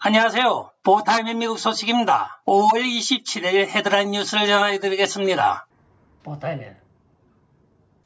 안녕하세요. 보타임의 미국 소식입니다. 5월 27일 헤드라인 뉴스를 전해드리겠습니다. 보타임에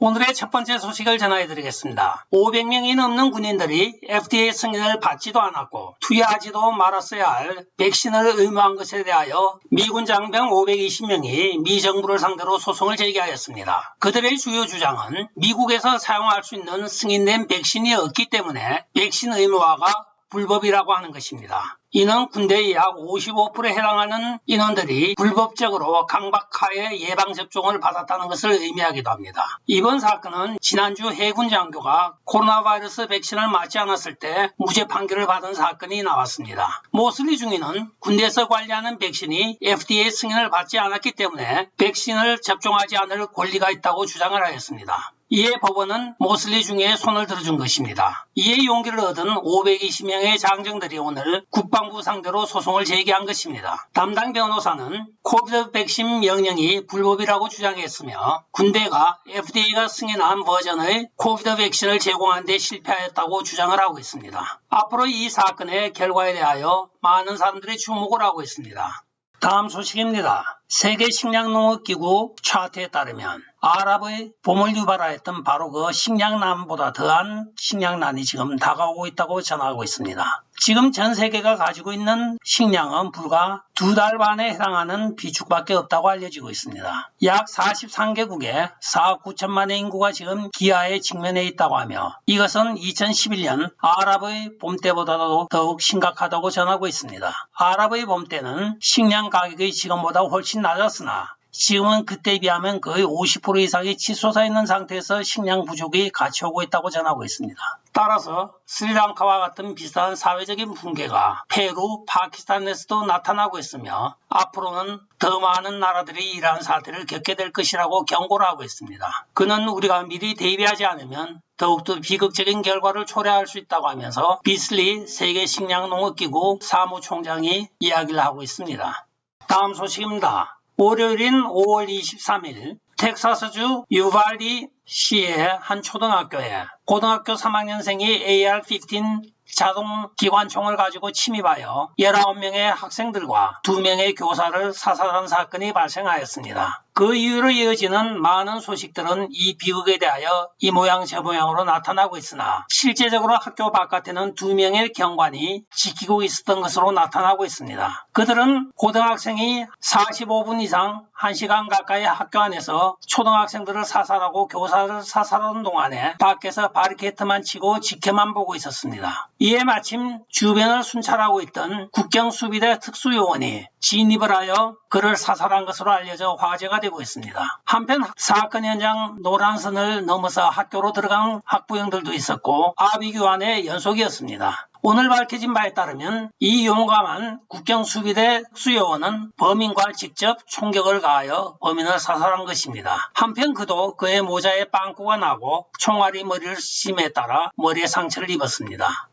오늘의 첫 번째 소식을 전해드리겠습니다. 500명이 넘는 군인들이 FDA 승인을 받지도 않았고 투여하지도 말았어야 할 백신을 의무한 것에 대하여 미군 장병 520명이 미 정부를 상대로 소송을 제기하였습니다. 그들의 주요 주장은 미국에서 사용할 수 있는 승인된 백신이 없기 때문에 백신 의무화가 불법이라고 하는 것입니다. 이는 군대의 약 55%에 해당하는 인원들이 불법적으로 강박하에 예방접종을 받았다는 것을 의미하기도 합니다. 이번 사건은 지난주 해군 장교가 코로나 바이러스 백신을 맞지 않았을 때 무죄 판결을 받은 사건이 나왔습니다. 모슬리 중위는 군대에서 관리하는 백신이 FDA 승인을 받지 않았기 때문에 백신을 접종하지 않을 권리가 있다고 주장을 하였습니다. 이에 법원은 모슬리 중위의 손을 들어준 것입니다. 이에 용기를 얻은 520명의 장정들이 오늘 국방부 상대로 소송을 제기한 것입니다. 담당 변호사는 코비드 백신 명령이 불법이라고 주장했으며 군대가 FDA가 승인한 버전의 코비드 백신을 제공하는 데 실패하였다고 주장을 하고 있습니다. 앞으로 이 사건의 결과에 대하여 많은 사람들이 주목을 하고 있습니다. 다음 소식입니다. 세계식량농업기구 차트에 따르면 아랍의 봄을 유발하였던 바로 그 식량난보다 더한 식량난이 지금 다가오고 있다고 전하고 있습니다. 지금 전 세계가 가지고 있는 식량은 불과 2달 반에 해당하는 비축밖에 없다고 알려지고 있습니다. 약 43개국의 4억 9천만의 인구가 지금 기아에 직면해 있다고 하며 이것은 2011년 아랍의 봄 때보다도 더욱 심각하다고 전하고 있습니다. 아랍의 봄 때는 식량 가격이 지금보다 훨씬 낮았으나 지금은 그때에 비하면 거의 50% 이상이 치솟아 있는 상태에서 식량 부족이 같이 오고 있다고 전하고 있습니다. 따라서 스리랑카와 같은 비슷한 사회적인 붕괴가 페루, 파키스탄에서도 나타나고 있으며 앞으로는 더 많은 나라들이 이러한 사태를 겪게 될 것이라고 경고를 하고 있습니다. 그는 우리가 미리 대비하지 않으면 더욱더 비극적인 결과를 초래할 수 있다고 하면서 비슬리 세계식량농업기구 사무총장이 이야기를 하고 있습니다. 다음 소식입니다. 월요일인 5월 23일 텍사스주 유발디 시의 한 초등학교에 고등학교 3학년생이 AR-15 자동 기관총을 가지고 침입하여 19명의 학생들과 2명의 교사를 사살한 사건이 발생하였습니다. 그 이후로 이어지는 많은 소식들은 이 비극에 대하여 이 모양 저 모양으로 나타나고 있으나 실제적으로 학교 바깥에는 2명의 경관이 지키고 있었던 것으로 나타나고 있습니다. 그들은 고등학생이 45분 이상 1시간 가까이 학교 안에서 초등학생들을 사살하고 교사를 사살하는 동안에 밖에서 바리케이트만 치고 지켜만 보고 있었습니다. 이에 마침 주변을 순찰하고 있던 국경수비대 특수요원이 진입을 하여 그를 사살한 것으로 알려져 화제가 되고 있습니다. 한편 사건 현장 노란선을 넘어서 학교로 들어간 학부형들도 있었고 아비규환의 연속이었습니다. 오늘 밝혀진 바에 따르면 이 용감한 국경수비대 특수요원은 범인과 직접 총격을 가하여 범인을 사살한 것입니다. 한편 그도 그의 모자에 빵꾸가 나고 총알이 머리를 씀에 따라 머리에 상처를 입었습니다.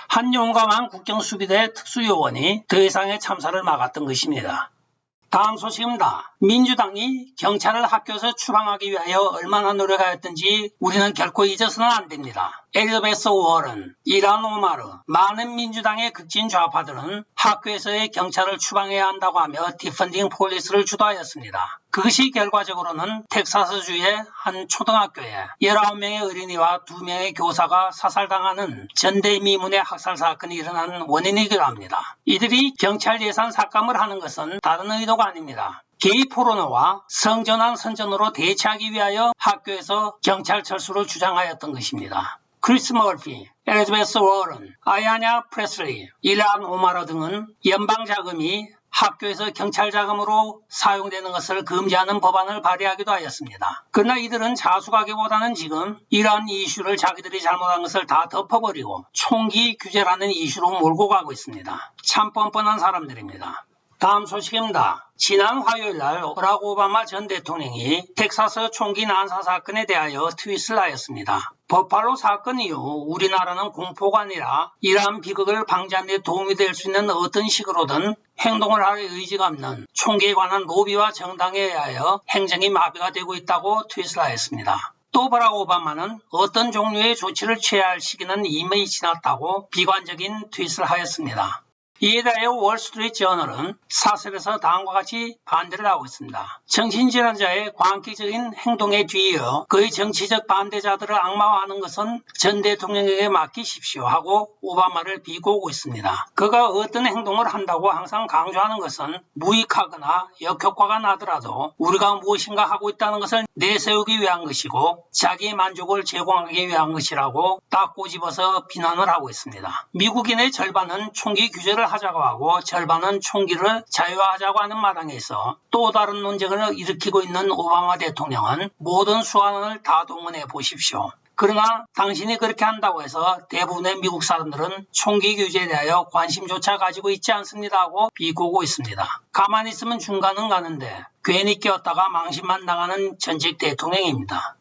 한 용감한 국경수비대 특수요원이 더 이상의 참사를 막았던 것입니다. 다음 소식입니다. 민주당이 경찰을 학교에서 추방하기 위하여 얼마나 노력하였던지 우리는 결코 잊어서는 안 됩니다. 엘리자베스 워런, 일한 오마르, 많은 민주당의 극진 좌파들은 학교에서의 경찰을 추방해야 한다고 하며 디펀딩 폴리스를 주도하였습니다. 그것이 결과적으로는 텍사스주의 한 초등학교에 19명의 어린이와 2명의 교사가 사살당하는 전대미문의 학살 사건이 일어난 원인이기도 합니다. 이들이 경찰 예산 삭감을 하는 것은 다른 의도가 아닙니다. 게이 포르노와 성전환 선전으로 대체하기 위하여 학교에서 경찰 철수를 주장하였던 것입니다. 크리스 머피, 엘리자베스 워런, 아야냐 프레슬리, 일한 오마르 등은 연방 자금이 학교에서 경찰 자금으로 사용되는 것을 금지하는 법안을 발의하기도 하였습니다. 그러나 이들은 자수하기보다는 지금 이러한 이슈를 자기들이 잘못한 것을 다 덮어버리고 총기 규제라는 이슈로 몰고 가고 있습니다. 참 뻔뻔한 사람들입니다. 다음 소식입니다. 지난 화요일날 버락 오바마 전 대통령이 텍사스 총기 난사 사건에 대하여 트윗을 하였습니다. 버팔로 사건 이후 우리나라는 공포가 아니라 이러한 비극을 방지하는 데 도움이 될 수 있는 어떤 식으로든 행동을 할 의지가 없는 총기에 관한 로비와 정당에 의하여 행정이 마비가 되고 있다고 트윗을 하였습니다. 또 버락 오바마는 어떤 종류의 조치를 취해야 할 시기는 이미 지났다고 비관적인 트윗을 하였습니다. 이에 대해 월스트리트 저널은 사설에서 다음과 같이 반대를 하고 있습니다. 정신질환자의 광기적인 행동에 뒤이어 그의 정치적 반대자들을 악마화하는 것은 전 대통령에게 맡기십시오 하고 오바마를 비꼬고 있습니다. 그가 어떤 행동을 한다고 항상 강조하는 것은 무익하거나 역효과가 나더라도 우리가 무엇인가 하고 있다는 것을 내세우기 위한 것이고 자기 만족을 제공하기 위한 것이라고 딱 꼬집어서 비난을 하고 있습니다. 미국인의 절반은 총기 규제를 하자고 하고 절반은 총기를 자유화하자고 하는 마당에 있어 또 다른 논쟁을 일으키고 있는 오바마 대통령은 모든 수완을 다 동원해 보십시오. 그러나 당신이 그렇게 한다고 해서 대부분의 미국 사람들은 총기 규제에 대하여 관심조차 가지고 있지 않습니다 하고 비꼬고 있습니다. 가만히 있으면 중간은 가는데 괜히 끼었다가 망신만 당하는 전직 대통령입니다.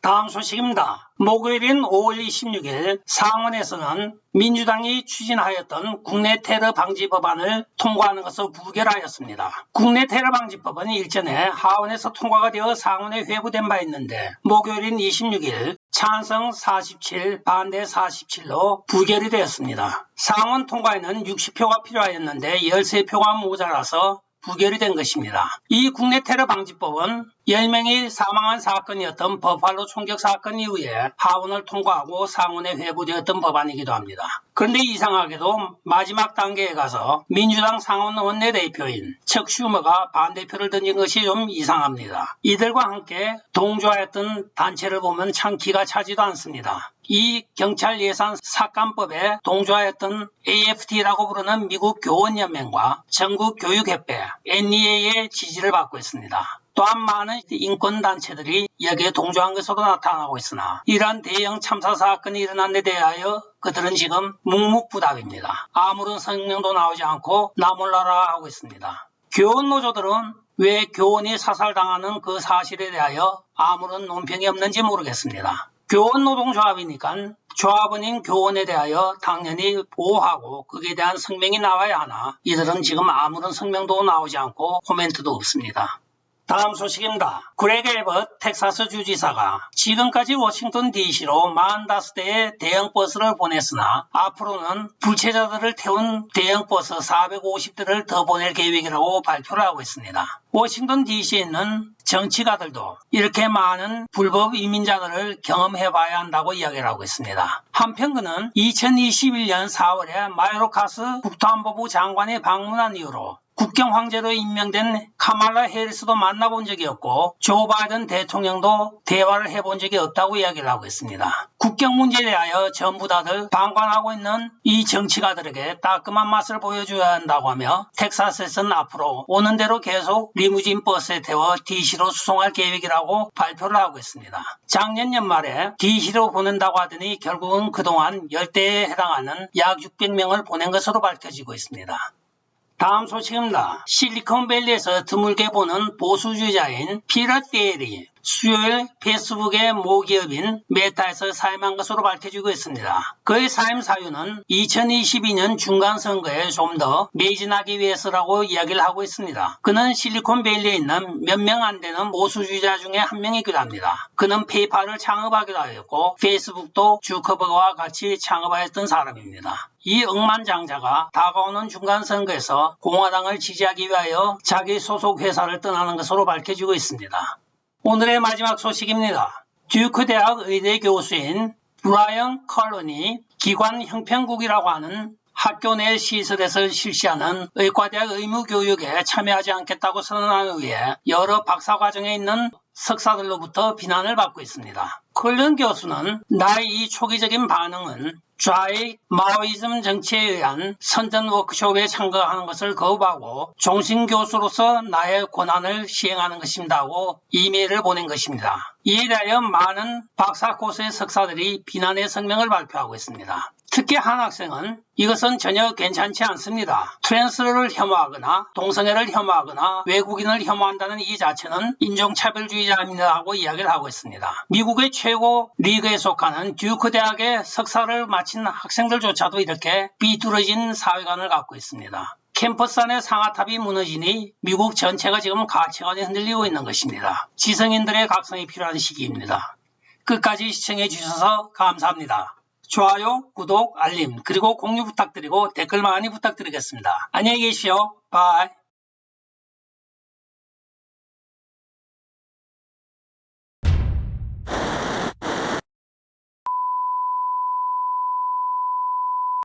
다음 소식입니다. 목요일인 5월 26일 상원에서는 민주당이 추진하였던 국내 테러 방지 법안을 통과하는 것을 부결하였습니다. 국내 테러 방지법은 일전에 하원에서 통과가 되어 상원에 회부된 바 있는데 목요일인 26일 찬성 47, 반대 47로 부결이 되었습니다. 상원 통과에는 60표가 필요하였는데 13표가 모자라서 부결이 된 것입니다. 이 국내 테러 방지법은 10명이 사망한 사건이었던 버팔로 총격 사건 이후에 하원을 통과하고 상원에 회부되었던 법안이기도 합니다. 그런데 이상하게도 마지막 단계에 가서 민주당 상원 원내대표인 척 슈머가 반대표를 던진 것이 좀 이상합니다. 이들과 함께 동조하였던 단체를 보면 참 기가 차지도 않습니다. 이 경찰 예산 삭감법에 동조하였던 AFT라고 부르는 미국 교원연맹과 전국교육협회 NEA의 지지를 받고 있습니다. 또한 많은 인권단체들이 여기에 동조한 것으로 나타나고 있으나 이러한 대형 참사 사건이 일어난 데 대하여 그들은 지금 묵묵부답입니다. 아무런 성명도 나오지 않고 나몰라라 하고 있습니다. 교원 노조들은 왜 교원이 사살당하는 그 사실에 대하여 아무런 논평이 없는지 모르겠습니다. 교원 노동조합이니까 조합원인 교원에 대하여 당연히 보호하고 거기에 대한 성명이 나와야 하나 이들은 지금 아무런 성명도 나오지 않고 코멘트도 없습니다. 다음 소식입니다. 그레그 에벗 텍사스 주지사가 지금까지 워싱턴 DC로 45대의 대형 버스를 보냈으나 앞으로는 불체자들을 태운 대형 버스 450대를 더 보낼 계획이라고 발표를 하고 있습니다. 워싱턴 DC에 있는 정치가들도 이렇게 많은 불법 이민자들을 경험해봐야 한다고 이야기를 하고 있습니다. 한편 그는 2021년 4월에 마요르카스 국토안보부 장관이 방문한 이후로 국경 황제로 임명된 카말라 해리스도 만나본 적이 없고 조 바이든 대통령도 대화를 해본 적이 없다고 이야기를 하고 있습니다. 국경 문제에 대하여 전부 다들 방관하고 있는 이 정치가들에게 따끔한 맛을 보여줘야 한다고 하며 텍사스에서는 앞으로 오는 대로 계속 리무진 버스에 태워 DC로 수송할 계획이라고 발표를 하고 있습니다. 작년 연말에 DC로 보낸다고 하더니 결국은 그동안 10대에 해당하는 약 600명을 보낸 것으로 밝혀지고 있습니다. 다음 소식입니다. 실리콘밸리에서 드물게 보는 보수주의자인 피터 thiel이 수요일 페이스북의 모기업인 메타에서 사임한 것으로 밝혀지고 있습니다. 그의 사임 사유는 2022년 중간선거에 좀 더 매진하기 위해서라고 이야기를 하고 있습니다. 그는 실리콘밸리에 있는 몇 명 안 되는 보수주의자 중에 한 명이기도 합니다. 그는 페이팔을 창업하기도 하였고 페이스북도 주커버그와 같이 창업하였던 사람입니다. 이 억만장자가 다가오는 중간선거에서 공화당을 지지하기 위하여 자기 소속 회사를 떠나는 것으로 밝혀지고 있습니다. 오늘의 마지막 소식입니다. 듀크 대학 의대 교수인 브라이언 컬런이 기관 형평국이라고 하는 학교 내 시설에서 실시하는 의과대학 의무교육에 참여하지 않겠다고 선언한 후에 여러 박사과정에 있는 석사들로부터 비난을 받고 있습니다. 컬런 교수는 나의 이 초기적인 반응은 좌익 마오이즘 정치에 의한 선전 워크숍에 참가하는 것을 거부하고 종신교수로서 나의 권한을 시행하는 것입니다 하고 이메일을 보낸 것입니다. 이에 대하여 많은 박사 코스의 석사들이 비난의 성명을 발표하고 있습니다. 특히 한 학생은 이것은 전혀 괜찮지 않습니다. 트랜스를 혐오하거나 동성애를 혐오하거나 외국인을 혐오한다는 이 자체는 인종차별주의자입니다 하고 이야기를 하고 있습니다. 미국의 최고 리그에 속하는 듀크 대학의 석사를 마친 학생들조차도 이렇게 비뚤어진 사회관을 갖고 있습니다. 캠퍼스 안의 상아탑이 무너지니 미국 전체가 지금 가치관이 흔들리고 있는 것입니다. 지성인들의 각성이 필요한 시기입니다. 끝까지 시청해 주셔서 감사합니다. 좋아요, 구독, 알림, 그리고 공유 부탁드리고 댓글 많이 부탁드리겠습니다. 안녕히 계시오. 바이.